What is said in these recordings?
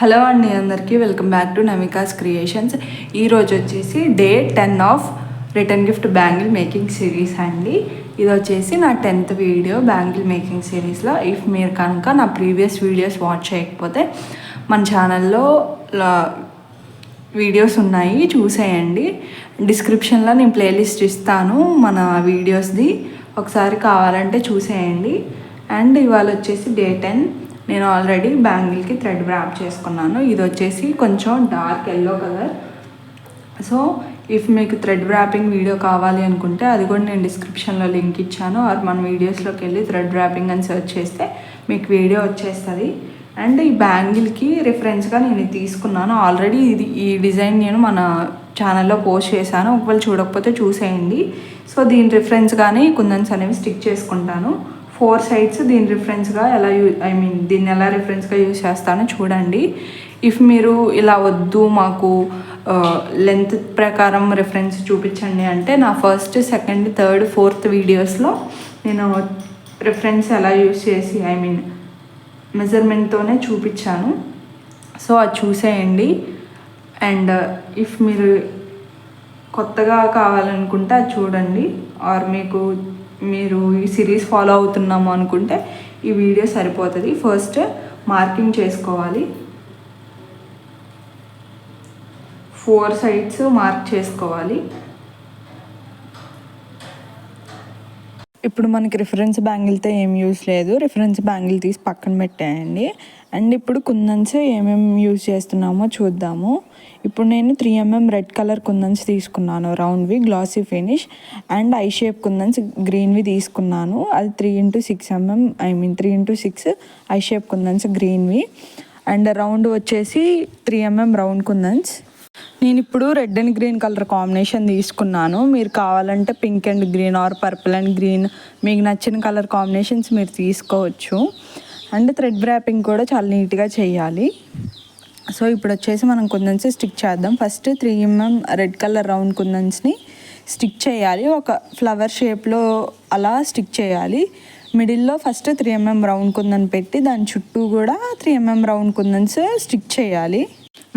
Hello అండి, అందరికీ welcome back to నమికాస్ creations. ఈరోజు వచ్చేసి day 10 of return gift bangle making series అండి. ఇది వచ్చేసి నా 10th వీడియో బ్యాంగిల్ మేకింగ్ సిరీస్లో. ఇఫ్ మీరు కనుక నా ప్రీవియస్ వీడియోస్ వాచ్ చేయకపోతే మన ఛానల్లో వీడియోస్ ఉన్నాయి, చూసేయండి. డిస్క్రిప్షన్లో నేను ప్లేలిస్ట్ ఇస్తాను మన వీడియోస్ది, ఒకసారి కావాలంటే చూసేయండి. అండ్ ఇవాళ వచ్చేసి డే 10. నేను ఆల్రెడీ బ్యాంగిల్కి థ్రెడ్ ర్యాప్ చేసుకున్నాను. ఇది వచ్చేసి కొంచెం dark yellow colour. So if మీకు థ్రెడ్ ర్యాపింగ్ వీడియో కావాలి అనుకుంటే అది కూడా నేను డిస్క్రిప్షన్లో లింక్ ఇచ్చాను. ఆర్ మన వీడియోస్లోకి వెళ్ళి థ్రెడ్ ర్యాపింగ్ అని సెర్చ్ చేస్తే మీకు వీడియో వచ్చేస్తుంది. అండ్ ఈ బ్యాంగిల్కి రిఫరెన్స్గా నేను తీసుకున్నాను. ఆల్రెడీ ఈ డిజైన్ నేను మన ఛానల్లో పోస్ట్ చేశాను, ఒకవేళ చూడకపోతే చూసేయండి. సో దీని రిఫరెన్స్గానే కుందన్స్ అనేవి స్టిక్ చేసుకుంటాను. 4 సైడ్స్ దీని రిఫరెన్స్గా దీన్ని ఎలా రిఫరెన్స్గా యూజ్ చేస్తానో చూడండి. ఇఫ్ మీరు ఇలా వద్దు, మాకు లెంత్ ప్రకారం రిఫరెన్స్ చూపించండి అంటే నా ఫస్ట్, సెకండ్, థర్డ్, ఫోర్త్ వీడియోస్లో నేను రిఫరెన్స్ ఎలా యూజ్ చేసి మెజర్మెంట్తోనే చూపించాను. సో అది చూసేయండి. అండ్ ఇఫ్ మీరు కొత్తగా కావాలనుకుంటే అది చూడండి. ఆర్ మీరు ఈ సిరీస్ ఫాలో అవుతున్నాము అనుకుంటే ఈ వీడియో సరిపోతుంది. ఫస్ట్ మార్కింగ్ చేసుకోవాలి. 4 సైడ్స్ మార్క్ చేసుకోవాలి. ఇప్పుడు మనకి రిఫరెన్స్ బ్యాంగిల్తో ఏం యూజ్ లేదు, రిఫరెన్స్ బ్యాంగిల్ తీసి పక్కన పెట్టేయండి. అండ్ ఇప్పుడు కుందన్స్ ఏమేమి యూజ్ చేస్తున్నామో చూద్దాము. ఇప్పుడు నేను 3mm రెడ్ కలర్ కుందన్స్ తీసుకున్నాను, రౌండ్వి, glossy finish. And eye shape kundans గ్రీన్వి తీసుకున్నాను. అది 3x6 3x6 eye shape kundans గ్రీన్వి. అండ్ రౌండ్ వచ్చేసి 3mm రౌండ్ కుందన్స్. నేను ఇప్పుడు red and green colour combination తీసుకున్నాను. మీరు కావాలంటే pink and green or purple and green, మీకు నచ్చిన కలర్ కాంబినేషన్స్ మీరు తీసుకోవచ్చు. అండ్ థ్రెడ్ ర్యాపింగ్ కూడా చాలా నీట్గా చేయాలి. సో ఇప్పుడు వచ్చేసి మనం కుందన్స్ స్టిక్ చేద్దాం. First 3mm red colour round కుందన్స్ని స్టిక్ చేయాలి. ఒక ఫ్లవర్ షేప్లో అలా స్టిక్ చేయాలి. మిడిల్లో ఫస్ట్ 3mm రౌండ్ కుందన్ పెట్టి దాని చుట్టూ కూడా 3mm రౌండ్ కుందన్స్ స్టిక్ చేయాలి.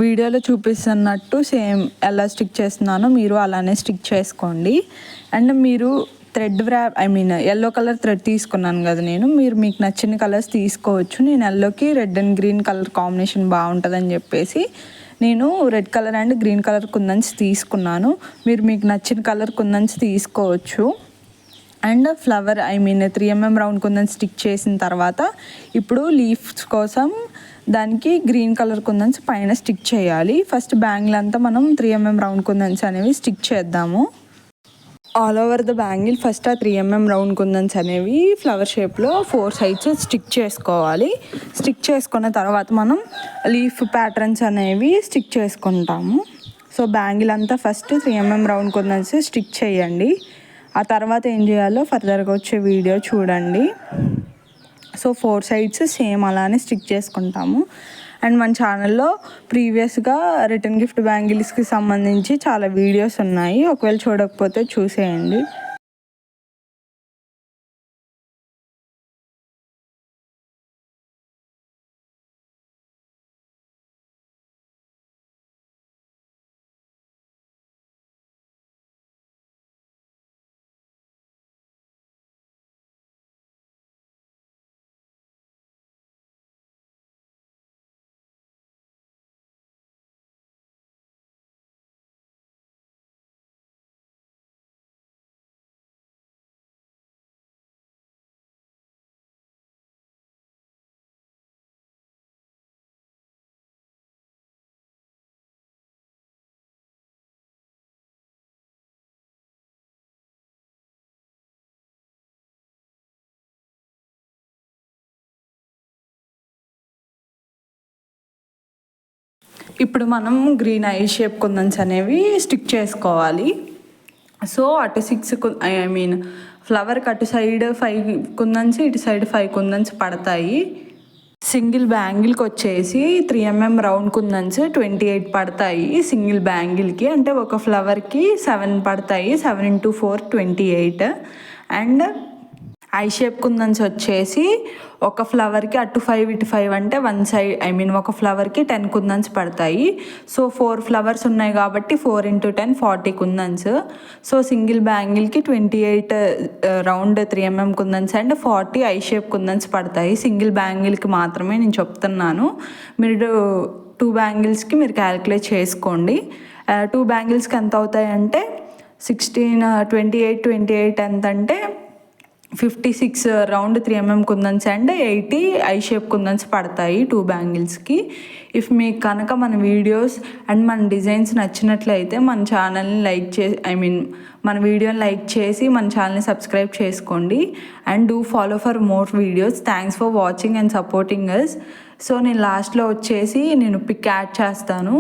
వీడియోలో చూపిస్తున్నట్టు సేమ్ ఎలా స్టిక్ చేస్తున్నానో మీరు అలానే స్టిక్ చేసుకోండి. అండ్ మీరు thread wrap yellow colour thread తీసుకున్నాను కదా నేను, మీరు మీకు నచ్చిన కలర్స్ తీసుకోవచ్చు. నేను ఎల్లోకి red and green colour combination బాగుంటుందని చెప్పేసి నేను red colour and green colour kundans తీసుకున్నాను. మీరు మీకు నచ్చిన కలర్ కుందన్స్ తీసుకోవచ్చు. And flower 3mm round kundans stick చేసిన తర్వాత ఇప్పుడు లీఫ్స్ కోసం దానికి గ్రీన్ కలర్ కుందన్స్ పైన స్టిక్ చేయాలి. ఫస్ట్ బ్యాంగిల్ అంతా మనం 3mm రౌండ్ కుందన్స్ అనేవి స్టిక్ చేద్దాము. All over the bangle first ఆ 3mm రౌండ్ కుందన్స్ అనేవి ఫ్లవర్ షేప్లో 4 సైడ్స్ స్టిక్ చేసుకోవాలి. స్టిక్ చేసుకున్న తర్వాత మనం లీఫ్ ప్యాటర్న్స్ అనేవి స్టిక్ చేసుకుంటాము. సో బ్యాంగిల్ అంతా first 3mm round kundans stick చేయండి. ఆ తర్వాత ఏం చేయాలో ఫర్దర్గా వచ్చే వీడియో చూడండి. సో 4 సైడ్స్ సేమ్ అలానే స్టిక్ చేసుకుంటాము. అండ్ మన ఛానల్లో ప్రీవియస్గా రిటర్న్ గిఫ్ట్ బ్యాంగిల్స్కి సంబంధించి చాలా వీడియోస్ ఉన్నాయి, ఒకవేళ చూడకపోతే చూసేయండి. ఇప్పుడు మనం గ్రీన్ ఐ షేప్ కుందన్స్ అనేవి స్టిక్ చేసుకోవాలి. సో అటు 6 ఫ్లవర్కి అటు సైడ్ 5 కుందన్స్, ఇటు సైడ్ 5 కుందన్స్ పడతాయి. సింగిల్ బ్యాంగిల్కి వచ్చేసి 3mm రౌండ్ కుందన్స్ 28 పడతాయి సింగిల్ బ్యాంగిల్కి. అంటే ఒక ఫ్లవర్కి 7 పడతాయి. 7 × 4 28. అండ్ ఐ షేప్ కుందన్స్ వచ్చేసి ఒక ఫ్లవర్కి అటు 5 ఇటు 5 అంటే వన్ సైడ్ ఒక ఫ్లవర్కి 10 కుందన్స్ పడతాయి. సో 4 ఫ్లవర్స్ ఉన్నాయి కాబట్టి 4 × 10 40 కుందన్స్. సో సింగిల్ బ్యాంగిల్కి 28 round 3mm kundans and 40 eye shape kundans పడతాయి. సింగిల్ బ్యాంగిల్కి మాత్రమే నేను చెప్తున్నాను. మీరు 2 బ్యాంగిల్స్కి మీరు క్యాలిక్యులేట్ చేసుకోండి. 2 బ్యాంగిల్స్కి ఎంత అవుతాయి అంటే 28 ఎంత అంటే 56 round 3mm kundans and 80 eye shape kundans పడతాయి 2 బ్యాంగిల్స్కి. ఇఫ్ మీకు కనుక మన వీడియోస్ అండ్ మన డిజైన్స్ నచ్చినట్లయితే మన ఛానల్ని లైక్ మన వీడియోని లైక్ చేసి మన ఛానల్ని సబ్స్క్రైబ్ చేసుకోండి and do follow for more videos. Thanks for watching and supporting us. So నేను లాస్ట్లో వచ్చేసి నేను పిక్ యాడ్ చేస్తాను,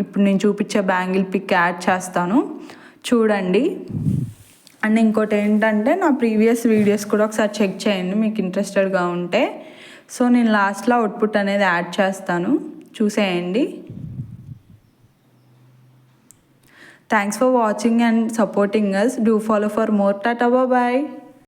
ఇప్పుడు నేను చూపించే బ్యాంగిల్ పిక్ యాడ్ చేస్తాను, చూడండి. అండ్ ఇంకోటి ఏంటంటే నా ప్రీవియస్ వీడియోస్ కూడా ఒకసారి చెక్ చేయండి మీకు ఇంట్రెస్టెడ్గా ఉంటే. సో నేను లాస్ట్లో అవుట్పుట్ అనేది యాడ్ చేస్తాను, చూసేయండి. Thanks for watching and supporting us. Do follow for more. Tata, bye.